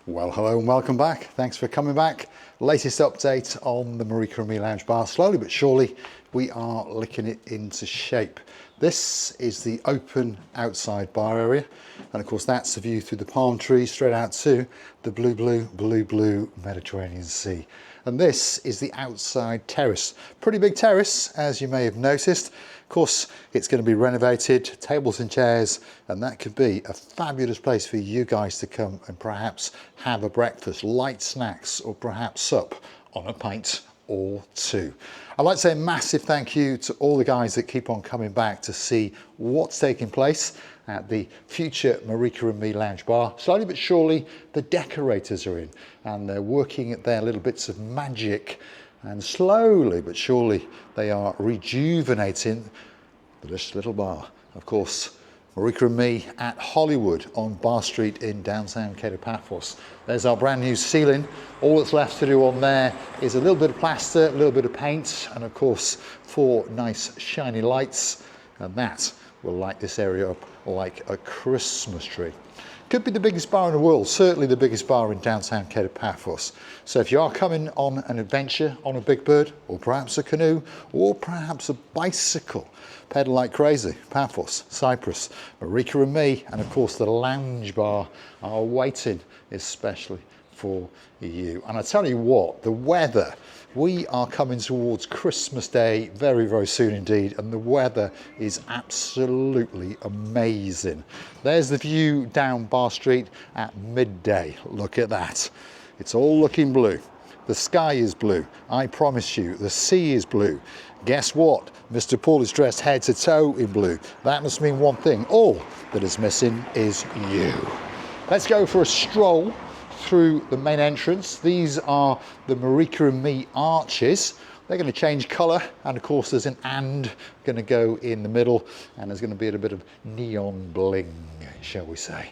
Well, hello and welcome back. Thanks for coming back. Latest update on the Marika and Me Lounge Bar. Slowly but surely, we are licking it into shape. This is the open outside bar area. And of course, that's the view through the palm trees straight out to the blue Mediterranean Sea. And this is the outside terrace. Pretty big terrace, as you may have noticed. Of course, it's going to be renovated, tables and chairs, and that could be a fabulous place for you guys to come and perhaps have a breakfast, light snacks, or perhaps sup on a pint or two. I'd like to say a massive thank you to all the guys that keep on coming back to see what's taking place at the future Marika and Me Lounge Bar. Slowly but surely, the decorators are in and they're working at their little bits of magic, and slowly but surely they are rejuvenating this little bar. Of course, Marika and Me at Hollywood on Bar Street in downtown Paphos. There's our brand new ceiling. All that's left to do on there is a little bit of plaster, a little bit of paint, and of course 4 nice shiny lights, and that will light this area up like a Christmas tree. Could be the biggest bar in the world, certainly the biggest bar in downtown Paphos. So if you are coming on an adventure on a big bird, or perhaps a canoe, or perhaps a bicycle, pedal like crazy, Paphos, Cyprus, Marika and Me, and of course the lounge bar are waiting especially for you. And I tell you what, the weather, we are coming towards Christmas Day very, very soon indeed, and the weather is absolutely amazing. There's the view down Bar Street at midday. Look at that. It's all looking blue. The sky is blue. I promise you, the sea is blue. Guess what? Mr. Paul is dressed head to toe in blue. That must mean one thing. All that is missing is you. Let's go for a stroll through the main entrance. These are the Marika and Me arches. They're going to change colour, and of course there's an and going to go in the middle, and there's going to be a bit of neon bling, shall we say.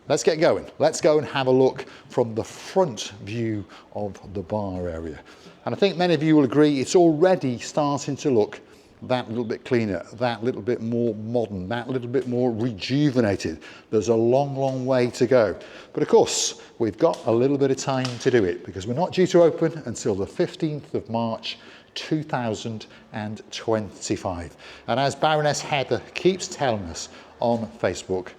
Let's get going. Let's go and have a look from the front view of the bar area. And I think many of you will agree it's already starting to look that little bit cleaner, that little bit more modern, that little bit more rejuvenated. There's a long, long way to go. But of course, we've got a little bit of time to do it because we're not due to open until the 15th of March, 2025. And as Baroness Heather keeps telling us on Facebook,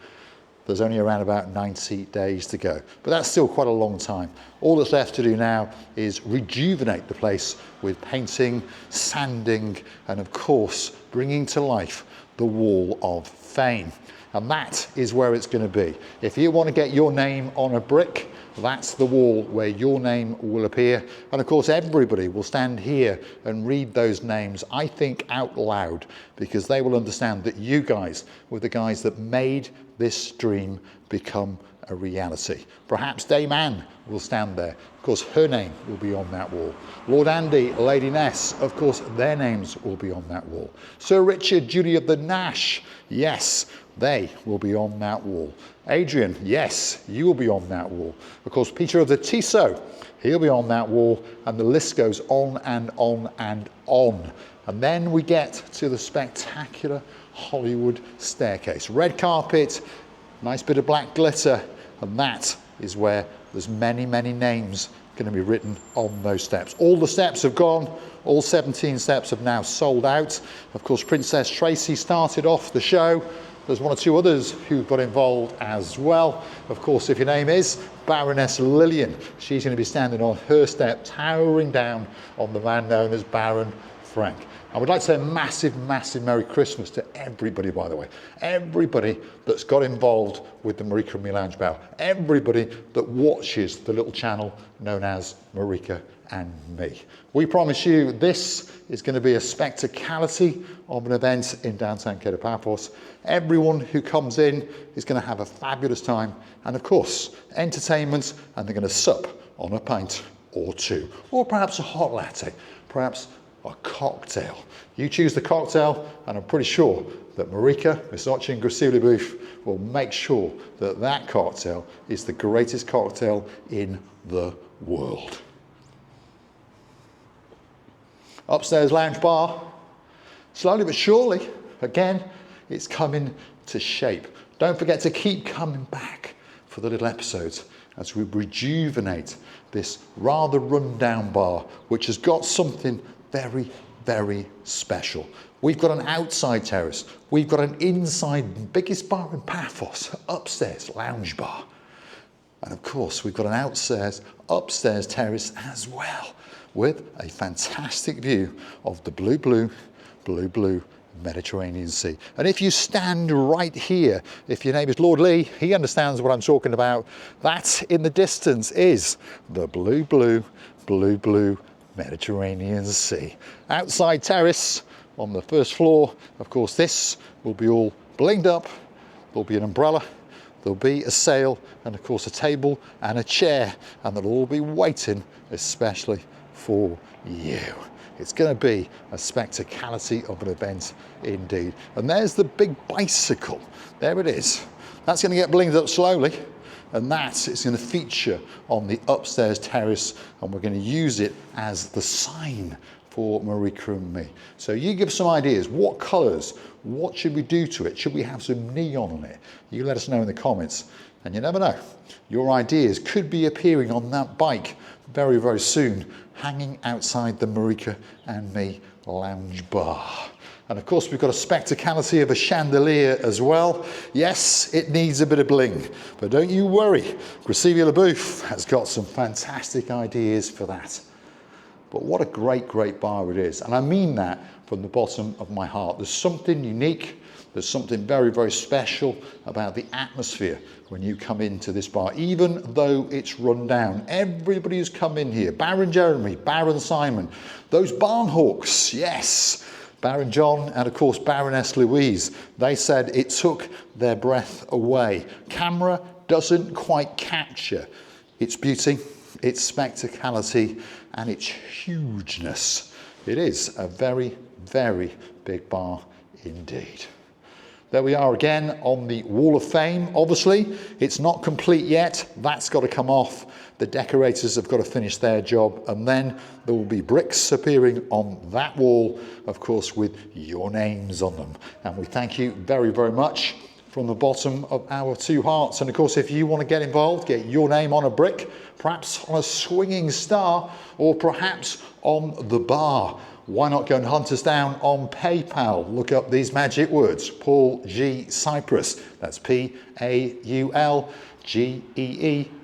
there's only around about 90 days to go, but that's still quite a long time. All that's left to do now is rejuvenate the place with painting, sanding, and of course, bringing to life the Wall of Fame. And that is where it's going to be. If you want to get your name on a brick, that's the wall where your name will appear. And of course, everybody will stand here and read those names, I think, out loud, because they will understand that you guys were the guys that made this dream become a reality. Perhaps Dame Anne will stand there. Of course, her name will be on that wall. Lord Andy, Lady Ness, of course, their names will be on that wall. Sir Richard, Julia the Nash, yes, they will be on that wall. Adrian, yes, you will be on that wall. Of course, Peter of the Tissot, he'll be on that wall, and the list goes on and on and on. And then we get to the spectacular Hollywood staircase. Red carpet, nice bit of black glitter, and that is where there's many, many names going to be written on those steps. All the steps have gone. All 17 steps have now sold out. Of course, Princess Tracy started off the show. There's 1 or 2 others who got involved as well. Of course, if your name is Baroness Lillian, she's going to be standing on her step, towering down on the man known as Baron Frank. I would like to say a massive, massive Merry Christmas to everybody, by the way. Everybody that's got involved with the Marika and Me Lounge Bar. Everybody that watches the little channel known as Marika and Me. We promise you this is going to be a spectacality of an event in downtown Paphos. Everyone who comes in is going to have a fabulous time, and of course, entertainment, and they're going to sup on a pint or two, or perhaps a hot latte, perhaps a cocktail. You choose the cocktail, and I'm pretty sure that Marika, Miss Ochin Gracili Booth, will make sure that that cocktail is the greatest cocktail in the world. Upstairs lounge bar, slowly but surely, again, it's coming to shape. Don't forget to keep coming back for for the little episodes as we rejuvenate this rather run-down bar, which has got something very, very special. We've got an outside terrace. We've got an inside, biggest bar in Paphos, upstairs lounge bar. And of course, we've got an upstairs terrace as well, with a fantastic view of the blue Mediterranean Sea. And if you stand right here, if your name is Lord Lee, he understands what I'm talking about. That in the distance is the blue Mediterranean Sea. Outside terrace on the first floor. Of course, this will be all blinged up. There'll be an umbrella, there'll be a sail, and of course a table and a chair, and they'll all be waiting especially for you. It's going to be a spectacality of an event indeed. And there's the big bicycle. There it is. That's going to get blinged up slowly, and that is going to feature on the upstairs terrace, and we're going to use it as the sign for Marika and me. So you give some ideas. What colours? What should we do to it? Should we have some neon on it? You let us know in the comments. And you never know, your ideas could be appearing on that bike very, very soon, hanging outside the Marika and me lounge bar. And of course, we've got a spectacality of a chandelier as well. Yes, it needs a bit of bling, but don't you worry. Graciela LaBouffe has got some fantastic ideas for that. But what a great, great bar it is. And I mean that from the bottom of my heart. There's something unique. There's something very, very special about the atmosphere when you come into this bar, even though it's run down. Everybody who's come in here, Baron Jeremy, Baron Simon, those barn hawks, yes, Baron John, and of course Baroness Louise, they said it took their breath away. Camera doesn't quite capture its beauty, its spectacality, and its hugeness. It is a very, very big bar indeed. There we are again on the Wall of Fame. Obviously, it's not complete yet. That's got to come off. The decorators have got to finish their job, and then there will be bricks appearing on that wall, of course, with your names on them. And we thank you very, very much from the bottom of our two hearts. And of course, if you want to get involved, get your name on a brick, perhaps on a swinging star, or perhaps on the bar. Why not go and hunt us down on PayPal? Look up these magic words, Paul G. Cyprus. That's P-A-U-L-G-E-E,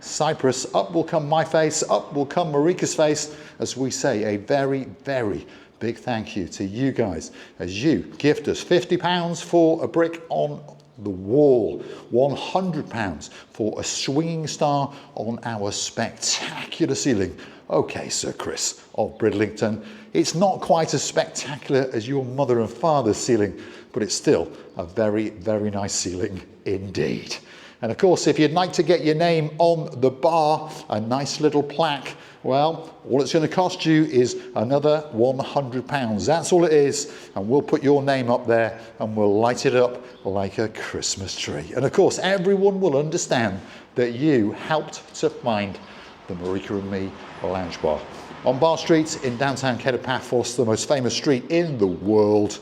Cyprus. Up will come my face, up will come Marika's face, as we say a very, very big thank you to you guys as you gift us £50 for a brick on the wall, £100 for a swinging star on our spectacular ceiling. Okay, Sir Chris of Bridlington, it's not quite as spectacular as your mother and father's ceiling, but it's still a very, very nice ceiling indeed. And of course, if you'd like to get your name on the bar, a nice little plaque, well, all it's going to cost you is another £100. That's all it is. And we'll put your name up there and we'll light it up like a Christmas tree. And of course, everyone will understand that you helped to find the Marika and Me Lounge Bar. On Bar Street in downtown Paphos, the most famous street in the world.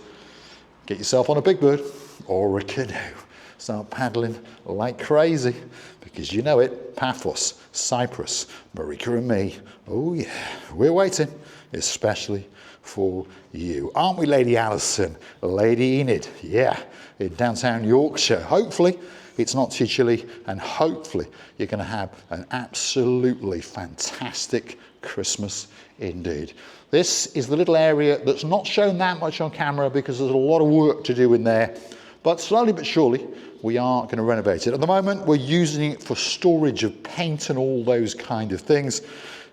Get yourself on a big bird or a canoe. Start paddling like crazy, because you know it, Paphos, Cyprus, Marika and me. Oh yeah, we're waiting, especially for you. Aren't we, Lady Alison, Lady Enid? Yeah, in downtown Yorkshire. Hopefully it's not too chilly, and hopefully you're going to have an absolutely fantastic Christmas indeed. This is the little area that's not shown that much on camera because there's a lot of work to do in there, but slowly but surely we are going to renovate it. At the moment we're using it for storage of paint and all those kind of things,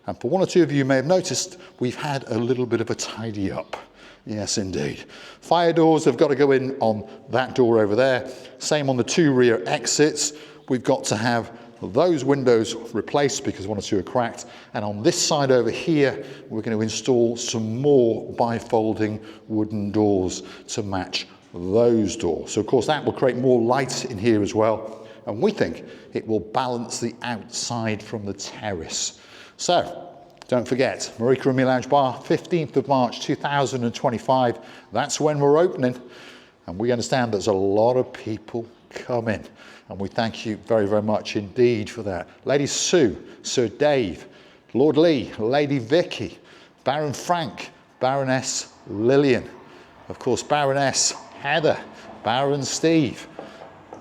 and for one or two of you may have noticed, we've had a little bit of a tidy up. Yes, indeed. Fire doors have got to go in on that door over there. Same on the two rear exits. We've got to have those windows replaced because one or two are cracked. And on this side over here, we're going to install some more bifolding wooden doors to match those doors. So of course that will create more light in here as well. And we think it will balance the outside from the terrace. So don't forget, Marika and Me Lounge Bar, 15th of March 2025. That's when we're opening. And we understand there's a lot of people coming. And we thank you very, very much indeed for that. Lady Sue, Sir Dave, Lord Lee, Lady Vicky, Baron Frank, Baroness Lillian, of course, Baroness Heather, Baron Steve.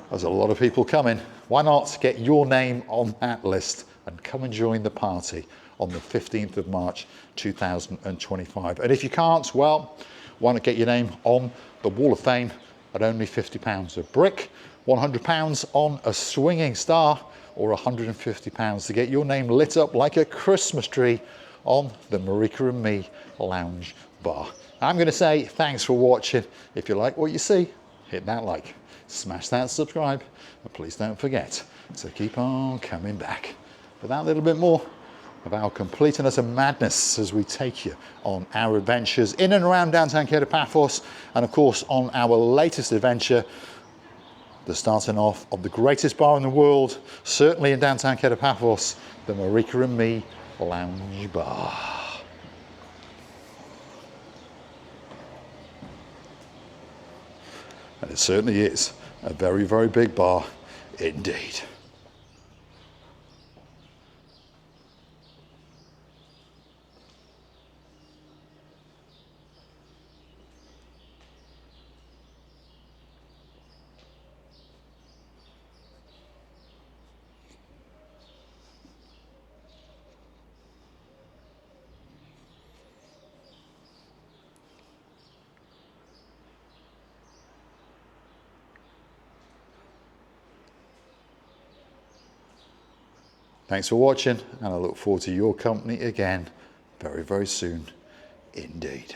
There's a lot of people coming. Why not get your name on that list and come and join the party on the 15th of March 2025. And if you can't, well, why not get your name on the Wall of Fame at only £50 a brick, £100 on a swinging star, or £150 to get your name lit up like a Christmas tree on the Marika and Me Lounge Bar. I'm going to say thanks for watching. If you like what you see, hit that like, smash that subscribe, and please don't forget to keep on coming back for that little bit more of our complete and utter madness as we take you on our adventures in and around downtown Paphos, and of course on our latest adventure, the starting off of the greatest bar in the world, certainly in downtown Paphos, the Marika and Me Lounge Bar. And it certainly is a very, very big bar indeed. Thanks for watching, and I look forward to your company again very, very soon indeed.